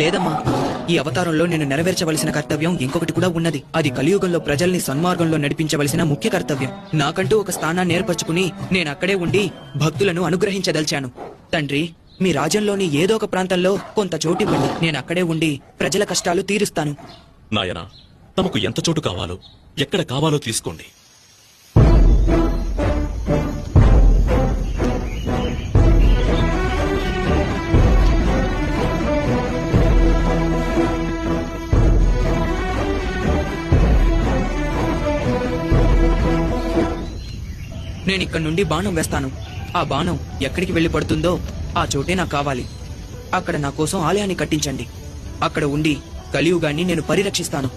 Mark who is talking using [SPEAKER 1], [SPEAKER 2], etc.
[SPEAKER 1] లేదమ్మా, ఈ అవతారంలో నేను నెరవేర్చవలసిన కర్తవ్యం ఇంకొకటి కూడా ఉన్నది. అది కలియుగంలో ప్రజల్ని సన్మార్గంలో నడిపించవలసిన ముఖ్య కర్తవ్యం. నాకంటూ ఒక స్థానాన్ని ఏర్పరచుకుని నేను అక్కడే ఉండి భక్తులను అనుగ్రహించదలిచాను. తండ్రి, మీ రాజ్యంలోని ఏదో ఒక ప్రాంతంలో కొంత చోటివ్వండి. నేను అక్కడే ఉండి ప్రజల కష్టాలు తీరుస్తాను.
[SPEAKER 2] నాయనా, తమకు ఎంత చోటు కావాలో, ఎక్కడ కావాలో తీసుకోండి.
[SPEAKER 1] నేను ఇక్కడ నుండి బాణం వేస్తాను. ఆ బాణం ఎక్కడికి వెళ్లి పడుతుందో ఆ చోటే నాకు కావాలి. అక్కడ నా కోసం ఆలయాన్ని కట్టించండి. అక్కడ ఉండి కలియుగాన్ని నేను పరిరక్షిస్తాను.